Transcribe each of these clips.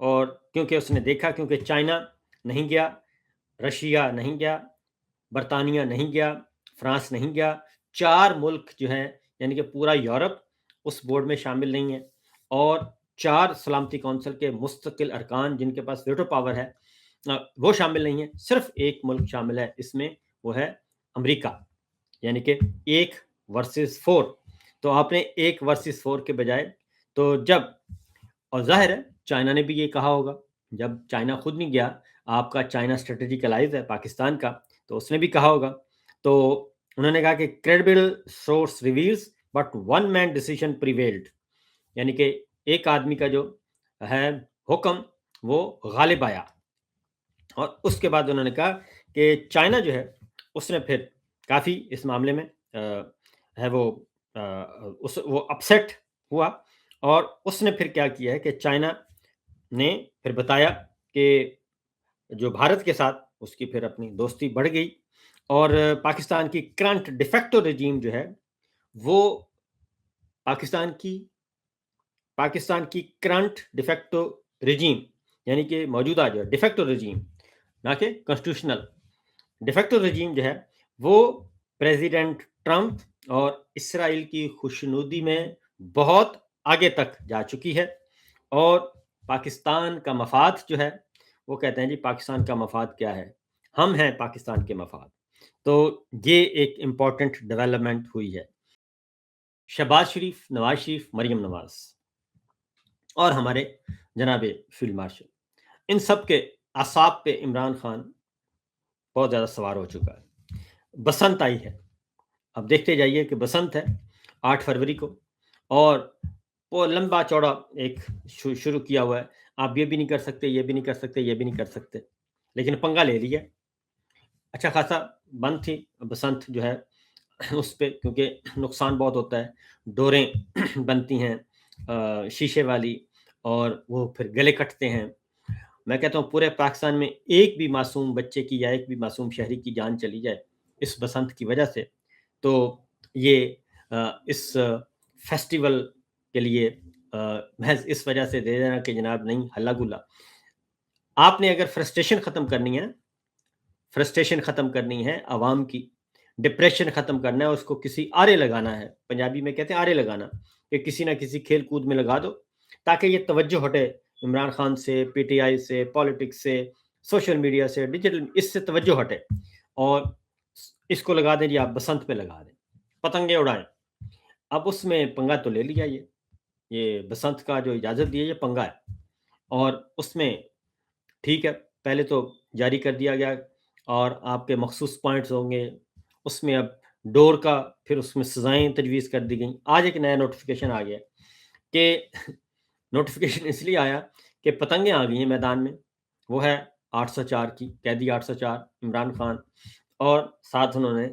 اور کیونکہ اس نے دیکھا، کیونکہ چائنا نہیں گیا، رشیا نہیں گیا، برطانیہ نہیں گیا، فرانس نہیں گیا، 4 ملک جو ہیں یعنی کہ پورا یورپ اس بورڈ میں شامل نہیں ہے، اور 4 سلامتی کونسل کے مستقل ارکان جن کے پاس ویٹو پاور ہے وہ شامل نہیں ہیں، صرف ایک ملک شامل ہے اس میں، وہ ہے امریکہ، یعنی کہ 1 ورسز 4۔ تو آپ نے 1 ورسز 4 کے بجائے تو جب، اور ظاہر ہے چائنا نے بھی یہ کہا ہوگا، جب چائنا خود نہیں گیا، آپ کا چائنا اسٹریٹجک الائز ہے پاکستان کا، تو اس نے بھی کہا ہوگا، تو انہوں نے کہا کہ credible source reveals but one man decision prevailed, یعنی کہ ایک آدمی کا جو ہے حکم وہ غالب آیا۔ اور اس کے بعد انہوں نے کہا کہ چائنا جو ہے اس نے پھر کافی اس معاملے میں ہے وہ اپسیٹ ہوا، اور اس نے پھر کیا کیا ہے کہ چائنا نے پھر بتایا کہ جو بھارت کے ساتھ اس کی پھر اپنی دوستی بڑھ گئی، اور پاکستان کی کرنٹ ڈیفیکٹو رجیم جو ہے وہ پاکستان کی کرنٹ ڈیفیکٹو رجیم، یعنی کہ موجودہ جو ڈیفیکٹو رجیم، نہ کہ کنسٹیٹیوشنل ڈیفیکٹو رجیم جو ہے وہ پریزیڈنٹ ٹرمپ اور اسرائیل کی خوشنودی میں بہت آگے تک جا چکی ہے، اور پاکستان کا مفاد جو ہے وہ کہتے ہیں جی پاکستان کا مفاد کیا ہے، ہم ہیں پاکستان کے مفاد۔ تو یہ ایک امپورٹنٹ ڈیولپمنٹ ہوئی ہے۔ شہباز شریف، نواز شریف، مریم نواز اور ہمارے جناب فیلڈ مارشل، ان سب کے اعصاب پہ عمران خان بہت زیادہ سوار ہو چکا ہے۔ بسنت آئی ہے، اب دیکھتے جائیے کہ بسنت ہے 8 فروری کو، اور وہ لمبا چوڑا ایک شروع کیا ہوا ہے، آپ یہ بھی نہیں کر سکتے، یہ بھی نہیں کر سکتے، یہ بھی نہیں کر سکتے، لیکن پنگا لے لیا، اچھا خاصا بند تھی بسنت جو ہے اس پہ، کیونکہ نقصان بہت ہوتا ہے، ڈوریں بنتی ہیں شیشے والی، اور وہ پھر گلے کٹتے ہیں۔ میں کہتا ہوں پورے پاکستان میں ایک بھی معصوم بچے کی یا ایک بھی معصوم شہری کی جان چلی جائے اس بسنت کی وجہ سے، تو یہ اس فیسٹیول کے لیے محض اس وجہ سے دے دینا کہ جناب نہیں ہلا گلا۔ آپ نے اگر فرسٹریشن ختم کرنی ہے عوام کی، ڈپریشن ختم کرنا ہے، اس کو کسی آرے لگانا ہے، پنجابی میں کہتے ہیں آرے لگانا، کہ کسی نہ کسی کھیل کود میں لگا دو تاکہ یہ توجہ ہٹے عمران خان سے، پی ٹی آئی سے، پالیٹکس سے، سوشل میڈیا سے، ڈیجیٹل، اس سے توجہ ہٹے، اور اس کو لگا دیں جی آپ بسنت پہ لگا دیں، پتنگیں اڑائیں۔ اب اس میں پنگا تو لے لیا، یہ بسنت کا جو اجازت دی ہے یہ پنگا ہے، اور اس میں ٹھیک ہے پہلے تو جاری کر دیا گیا، اور آپ کے مخصوص پوائنٹس ہوں گے اس میں، اب ڈور کا پھر اس میں سزائیں تجویز کر دی گئیں۔ آج ایک نیا نوٹیفیکیشن آ گیا کہ نوٹیفیکیشن اس لیے آیا کہ پتنگیں آ گئی ہیں میدان میں، وہ ہے 804 کی، قیدی 804 عمران خان، اور ساتھ انہوں نے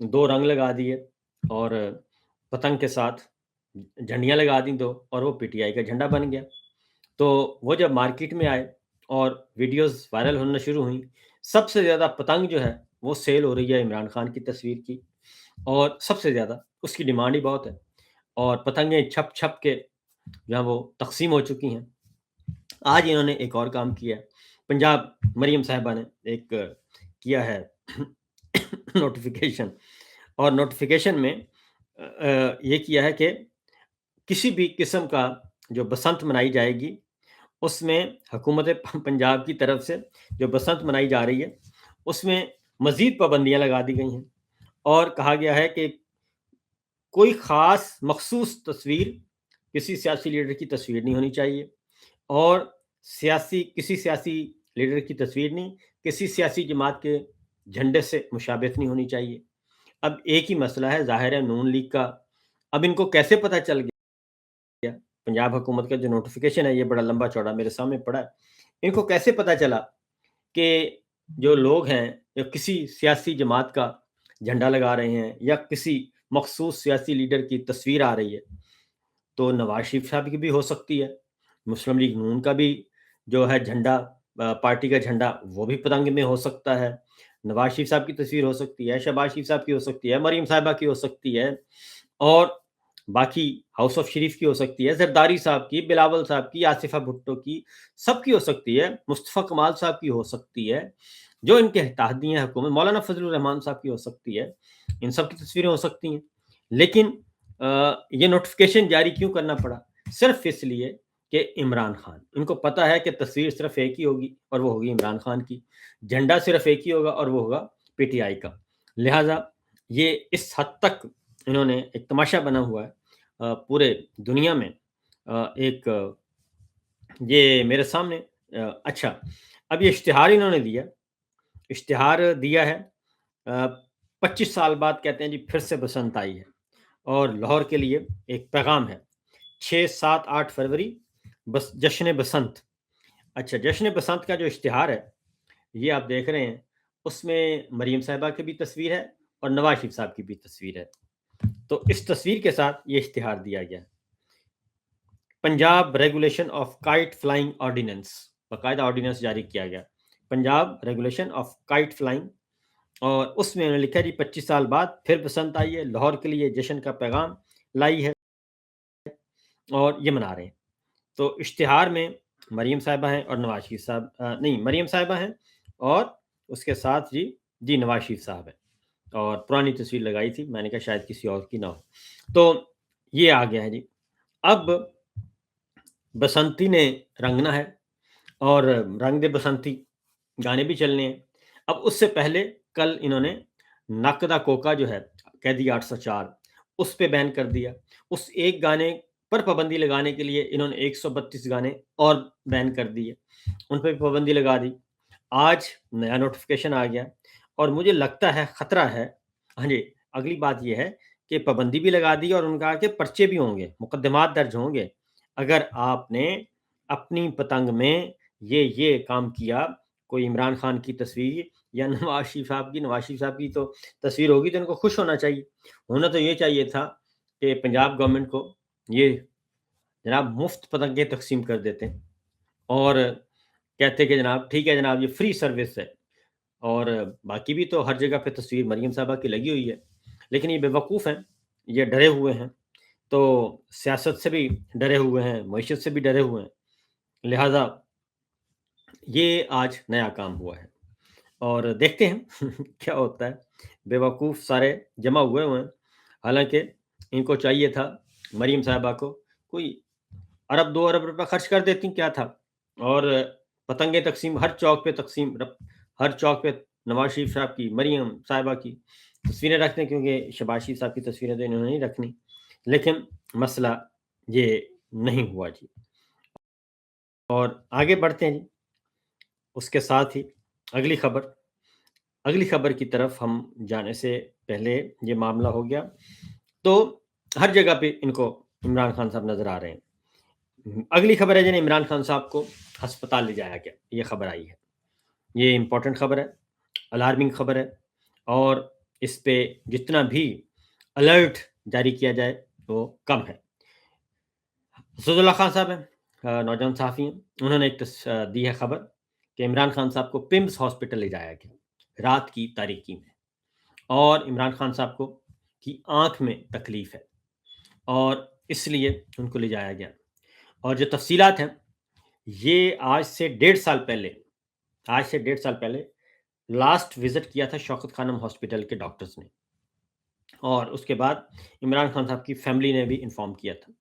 2 رنگ لگا دیے، اور پتنگ کے ساتھ جھنڈیاں لگا دیں 2، اور وہ پی ٹی آئی کا جھنڈا بن گیا۔ تو وہ جب مارکیٹ میں آئے اور ویڈیوز وائرل ہونا شروع ہوئیں، سب سے زیادہ پتنگ جو ہے وہ سیل ہو رہی ہے عمران خان کی تصویر کی، اور سب سے زیادہ اس کی ڈیمانڈ ہی بہت ہے، اور پتنگیں چھپ چھپ کے جہاں وہ تقسیم ہو چکی ہیں۔ آج انہوں نے ایک اور کام کیا ہے، پنجاب مریم صاحبہ نے ایک کیا ہے نوٹیفیکیشن، اور نوٹیفیکیشن میں یہ کیا ہے کہ کسی بھی قسم کا جو بسنت منائی جائے گی اس میں حکومت پنجاب کی طرف سے جو بسنت منائی جا رہی ہے اس میں مزید پابندیاں لگا دی گئی ہیں، اور کہا گیا ہے کہ کوئی خاص مخصوص تصویر، کسی سیاسی لیڈر کی تصویر نہیں ہونی چاہیے، اور کسی سیاسی لیڈر کی تصویر نہیں، کسی سیاسی جماعت کے جھنڈے سے مشابہت نہیں ہونی چاہیے۔ اب ایک ہی مسئلہ ہے، ظاہر ہے نون لیگ کا، اب ان کو کیسے پتہ چل گیا، پنجاب حکومت کا جو نوٹیفیکیشن ہے یہ بڑا لمبا چوڑا میرے سامنے پڑا ہے، ان کو کیسے پتہ چلا کہ جو لوگ ہیں یا کسی سیاسی جماعت کا جھنڈا لگا رہے ہیں یا کسی مخصوص سیاسی لیڈر کی تصویر آ رہی ہے، تو نواز شریف صاحب کی بھی ہو سکتی ہے، مسلم لیگ نون کا بھی جو ہے جھنڈا، پارٹی کا جھنڈا، وہ بھی پتنگ میں ہو سکتا ہے، نواز شریف صاحب کی تصویر ہو سکتی ہے، شہباز شریف صاحب کی ہو سکتی ہے، مریم صاحبہ کی ہو سکتی ہے، اور باقی ہاؤس آف شریف کی ہو سکتی ہے، زرداری صاحب کی، بلاول صاحب کی، آصفہ بھٹو کی، سب کی ہو سکتی ہے، مصطفیٰ کمال صاحب کی ہو سکتی ہے، جو ان کے تحت ہیں حکومت، مولانا فضل الرحمان صاحب کی ہو سکتی ہے، ان سب کی تصویریں ہو سکتی ہیں، لیکن یہ نوٹیفکیشن جاری کیوں کرنا پڑا؟ صرف اس لیے کہ عمران خان، ان کو پتا ہے کہ تصویر صرف ایک ہی ہوگی اور وہ ہوگی عمران خان کی، جھنڈا صرف ایک ہی ہوگا اور وہ ہوگا پی ٹی آئی کا، لہٰذا یہ اس حد تک انہوں نے ایک تماشا بنا ہوا ہے پورے دنیا میں، ایک یہ میرے سامنے اچھا، اب یہ اشتہار انہوں نے دیا، اشتہار دیا ہے 25 سال بعد، کہتے ہیں جی پھر سے بسنت آئی ہے، اور لاہور کے لیے ایک پیغام ہے 6 7 8 فروری بس جشن بسنت۔ اچھا، جشن بسنت کا جو اشتہار ہے یہ آپ دیکھ رہے ہیں، اس میں مریم صاحبہ کی بھی تصویر ہے اور نواز شریف صاحب کی بھی تصویر ہے، تو اس تصویر کے ساتھ یہ اشتہار دیا گیا ہے۔ Punjab regulation of kite flying ordinance, باقاعدہ آرڈیننس جاری کیا گیا، Punjab regulation of kite flying, اور اس میں انہوں نے لکھا جی 25 سال بعد پھر بسنت آئی ہے، لاہور کے لیے جشن کا پیغام لائی ہے اور یہ منا رہے ہیں۔ تو اشتہار میں مریم صاحبہ ہیں اور نواز شریف صاحب نہیں، مریم صاحبہ ہیں اور اس کے ساتھ جی نواز شریف صاحب ہیں، اور پرانی تصویر لگائی تھی، میں نے کہا شاید کسی اور کی نہ ہو، تو یہ آ گیا ہے جی۔ اب بسنتی نے رنگنا ہے اور رنگ دے بسنتی گانے بھی چلنے ہیں۔ اب اس سے پہلے کل انہوں نے نقدہ کوکا جو ہے قیدی 804 اس پہ بین کر دیا، اس ایک گانے پر پابندی لگانے کے لیے انہوں نے 132 گانے اور بین کر دیے، ان پہ بھی پابندی لگا دی۔ آج نیا نوٹیفکیشن آ گیا اور مجھے لگتا ہے خطرہ ہے، ہاں جی، اگلی بات یہ ہے کہ پابندی بھی لگا دی اور ان کا کہ پرچے بھی ہوں گے، مقدمات درج ہوں گے، اگر آپ نے اپنی پتنگ میں یہ کام کیا، کوئی عمران خان کی تصویر یا نواز شریف صاحب کی تو تصویر ہوگی تو ان کو خوش ہونا چاہیے، ہونا تو یہ چاہیے تھا کہ پنجاب گورنمنٹ کو یہ جناب مفت پتنگیں تقسیم کر دیتے اور کہتے کہ جناب ٹھیک ہے جناب، یہ فری سروس ہے، اور باقی بھی تو ہر جگہ پہ تصویر مریم صاحبہ کی لگی ہوئی ہے، لیکن یہ بے وقوف ہیں، یہ ڈرے ہوئے ہیں، تو سیاست سے بھی ڈرے ہوئے ہیں، معیشت سے بھی ڈرے ہوئے ہیں، لہٰذا یہ آج نیا کام ہوا ہے اور دیکھتے ہیں کیا ہوتا ہے۔ بے وقوف سارے جمع ہوئے ہیں، حالانکہ ان کو چاہیے تھا مریم صاحبہ کو کوئی ارب 2 ارب روپے خرچ کر دیتی کیا تھا، اور پتنگیں تقسیم ہر چوک پہ نواز شریف صاحب کی، مریم صاحبہ کی تصویریں رکھ دیں، کیونکہ شہباز شریف صاحب کی تصویریں تو انہوں نے نہیں رکھنی، لیکن مسئلہ یہ نہیں ہوا جی۔ اور آگے بڑھتے ہیں جی، اس کے ساتھ ہی اگلی خبر کی طرف ہم جانے سے پہلے یہ معاملہ ہو گیا، تو ہر جگہ پہ ان کو عمران خان صاحب نظر آ رہے ہیں۔ اگلی خبر ہے جنہیں عمران خان صاحب کو ہسپتال لے جایا گیا، یہ خبر آئی ہے، یہ امپورٹنٹ خبر ہے، الارمنگ خبر ہے، اور اس پہ جتنا بھی الرٹ جاری کیا جائے وہ کم ہے۔ اسد اللہ خان صاحب ہیں، نوجوان صحافی ہیں، انہوں نے ایک دی ہے خبر کہ عمران خان صاحب کو پمز ہاسپٹل لے جایا گیا رات کی تاریکی میں، اور عمران خان صاحب کو کی آنکھ میں تکلیف ہے اور اس لیے ان کو لے جایا گیا، اور جو تفصیلات ہیں یہ آج سے 1.5 سال پہلے لاسٹ وزٹ کیا تھا شوکت خانم ہاسپٹل کے ڈاکٹرز نے، اور اس کے بعد عمران خان صاحب کی فیملی نے بھی انفارم کیا تھا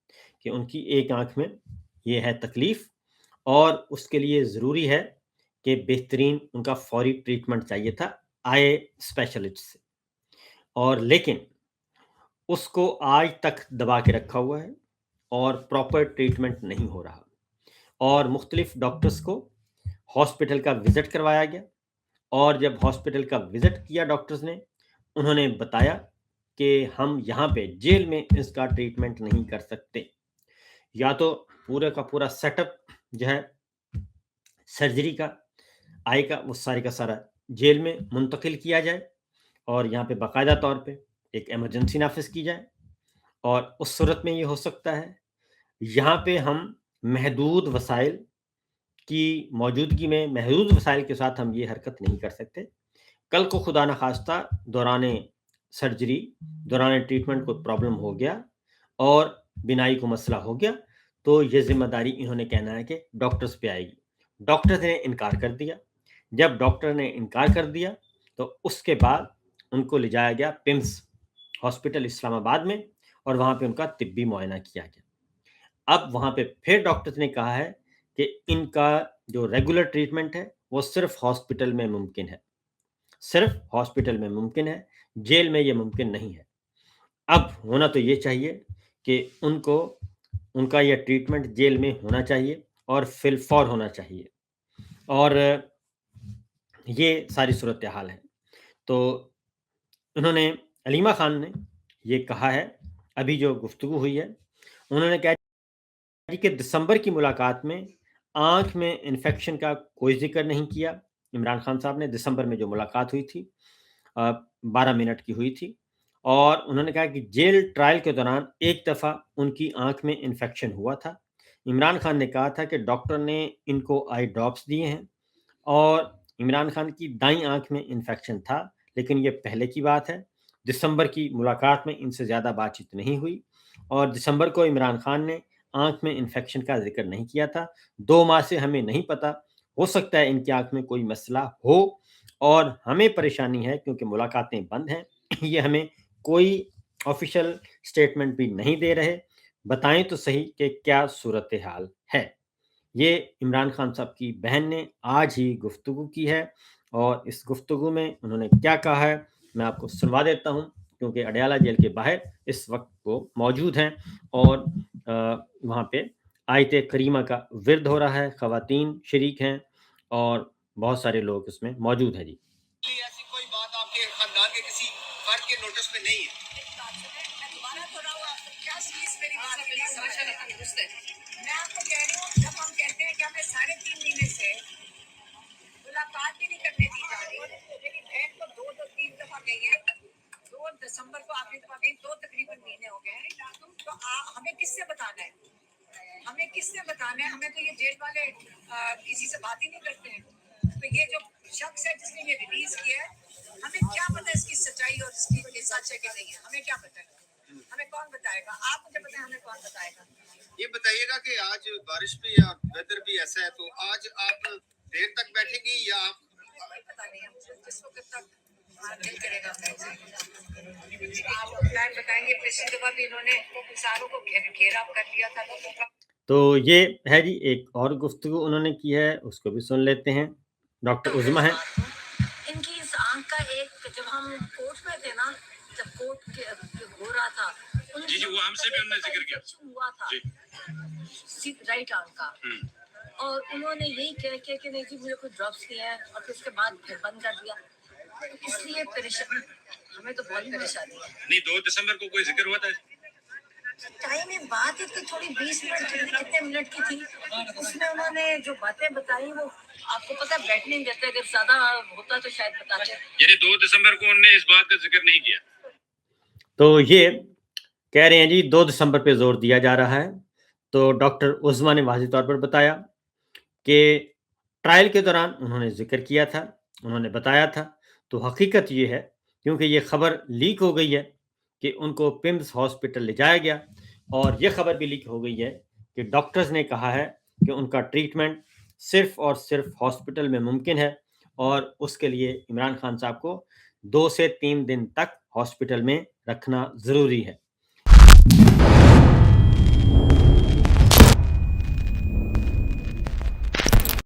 کہ ان کی ایک آنکھ میں یہ ہے تکلیف، اور اس کے لیے ضروری ہے کہ بہترین ان کا فوری ٹریٹمنٹ چاہیے تھا آئی اسپیشلسٹ سے، اور لیکن اس کو آج تک دبا کے رکھا ہوا ہے اور پراپر ٹریٹمنٹ نہیں ہو رہا، اور مختلف ڈاکٹرز کو ہاسپٹل کا وزٹ کروایا گیا، اور جب ہاسپٹل کا وزٹ کیا ڈاکٹرز نے، انہوں نے بتایا کہ ہم یہاں پہ جیل میں اس کا ٹریٹمنٹ نہیں کر سکتے، یا تو پورے کا پورا سیٹ اپ جو ہے سرجری کا آئی کا وہ سارے کا سارا جیل میں منتقل کیا جائے، اور یہاں پہ باقاعدہ طور پہ ایک ایمرجنسی نافذ کی جائے، اور اس صورت میں یہ ہو سکتا ہے یہاں پہ ہم محدود وسائل کی موجودگی میں، محدود وسائل کے ساتھ ہم یہ حرکت نہیں کر سکتے، کل کو خدا نخواستہ دوران سرجری دوران ٹریٹمنٹ کو پرابلم ہو گیا اور بینائی کو مسئلہ ہو گیا تو یہ ذمہ داری انہوں نے کہنا ہے کہ ڈاکٹرز پہ آئے گی. ڈاکٹرز نے انکار کر دیا. جب ڈاکٹر نے انکار کر دیا تو اس کے بعد ان کو لے جایا گیا پمس ہاسپٹل اسلام آباد میں اور وہاں پہ ان کا طبی معائنہ کیا گیا. اب وہاں پہ پھر ڈاکٹرز نے کہا ہے کہ ان کا جو ریگولر ٹریٹمنٹ ہے وہ صرف ہاسپٹل میں ممکن ہے، صرف ہاسپٹل میں ممکن ہے، جیل میں یہ ممکن نہیں ہے. اب ہونا تو یہ چاہیے کہ ان کا یہ ٹریٹمنٹ جیل میں ہونا چاہیے اور فی الفور ہونا چاہیے، اور یہ ساری صورتحال ہے. تو انہوں نے علیمہ خان نے یہ کہا ہے، ابھی جو گفتگو ہوئی ہے انہوں نے کہا کہ دسمبر کی ملاقات میں آنکھ میں انفیکشن کا کوئی ذکر نہیں کیا. عمران خان صاحب نے دسمبر میں جو ملاقات ہوئی تھی 12 منٹ کی ہوئی تھی، اور انہوں نے کہا کہ جیل ٹرائل کے دوران ایک دفعہ ان کی آنکھ میں انفیکشن ہوا تھا. عمران خان نے کہا تھا کہ ڈاکٹر نے ان کو آئی ڈراپس دیے ہیں، اور عمران خان کی دائیں آنکھ میں انفیکشن تھا، لیکن یہ پہلے کی بات ہے. دسمبر کی ملاقات میں ان سے زیادہ بات چیت نہیں ہوئی، اور دسمبر کو عمران خان نے آنکھ میں انفیکشن کا ذکر نہیں کیا تھا. 2 ماہ سے ہمیں نہیں پتا، ہو سکتا ہے ان کی آنکھ میں کوئی مسئلہ ہو، اور ہمیں پریشانی ہے کیونکہ ملاقاتیں بند ہیں. یہ ہمیں کوئی آفیشیل سٹیٹمنٹ بھی نہیں دے رہے. بتائیں تو صحیح کہ کیا صورتحال ہے. یہ عمران خان صاحب کی بہن نے آج ہی گفتگو کی ہے، اور اس گفتگو میں انہوں نے کیا کہا ہے میں آپ کو سنوا دیتا ہوں، کیونکہ اڈیالہ جیل کے باہر اس وقت وہ موجود ہیں، اور وہاں پہ آیت کریمہ کا ورد ہو رہا ہے، خواتین شریک ہیں اور بہت سارے لوگ اس میں موجود ہیں. جی ایسی کوئی بات آپ کے خاندان کے کسی فرد کے نوٹس میں نہیں ہے. میں آپ کو کہہ رہی ہوں، جب ہم کہتے ہیں کہ ہمیں 3.5 مہینے سے ملاقات بھی نہیں کرنے دی جا رہی، میری بہن کو 2-3 دفعہ گئی ہے، 2 دسمبر کو آخری دفعہ گئی، 2 تقریباً مہینے ہو گئے ہیں. تو ہمیں کس سے بتانا ہے؟ ہمیں کس سے بتانا ہے؟ ہمیں تو یہ جیل والے کسی سے بات ہی نہیں کرتے ہیں. تو یہ جو شخص ہے جس نے یہ ریلیز کیا ہے، ہمیں کیا پتا اس کی سچائی اور اس کی سچ ہے کہ نہیں ہے؟ ہمیں کیا پتا ہے؟ ہمیں کون بتائے گا؟ آپ مجھے بتائیں، ہمیں کون بتائے گا؟ یہ بتائیے گا کہ آج بارش بھی یا ویدر بھی ایسا ہے، تو آج آپ دیر تک بیٹھیں گی یا آپ؟ پتا نہیں، جس وقت تک دل کرے گا آپ کو پلان بتائیں گے. پچھلی دفعہ بھی انہوں نے ساروں کو گھیرا کر دیا تھا لوگوں کا. تو یہ ہے جی ایک اور گفتگو انہوں نے کی ہے، اس کو بھی سن لیتے ہیں. ڈاکٹر عظمہ ہیں. ان کی اس آنکھ کا ایک، جب ہم کورٹ میں تھے نا، جب کورٹ ہو رہا تھا، جی وہ ہم سے بھی انہوں نے ذکر کیا ہوا تھا رائٹ آنکھ کا، اور انہوں نے یہی کہہ کہ نہیں جی مجھے کچھ ڈراپس دیے ہیں، اور پھر اس کے بعد پھر بند کر دیا. اس لیے پریشان، ہمیں تو بہت پریشانی ہے. نہیں 2 دسمبر کو کوئی ذکر ہوا تھا؟ ٹائم میں بات تھی تھوڑی 20 منٹ کتنے منٹ کی تھی، اس میں انہوں نے جو باتیں بتائی وہ آپ کو پتا بیٹھنے نہیں دیتے، اگر زیادہ ہوتا تو شاید بتاتے. یعنی 2 دسمبر کو انہوں نے اس بات کا ذکر نہیں کیا. تو یہ کہہ رہے ہیں جی 2 دسمبر پہ زور دیا جا رہا ہے. تو ڈاکٹر عظمہ نے واضح طور پر بتایا کہ ٹرائل کے دوران انہوں نے ذکر کیا تھا، انہوں نے بتایا تھا. تو حقیقت یہ ہے، کیونکہ یہ خبر لیک ہو گئی ہے کہ ان کو پمس ہاسپٹل لے جایا گیا، اور یہ خبر بھی لیک ہو گئی ہے کہ ڈاکٹرز نے کہا ہے کہ ان کا ٹریٹمنٹ صرف اور صرف ہاسپٹل میں ممکن ہے، اور اس کے لیے عمران خان صاحب کو 2 سے 3 دن تک ہاسپٹل میں رکھنا ضروری ہے.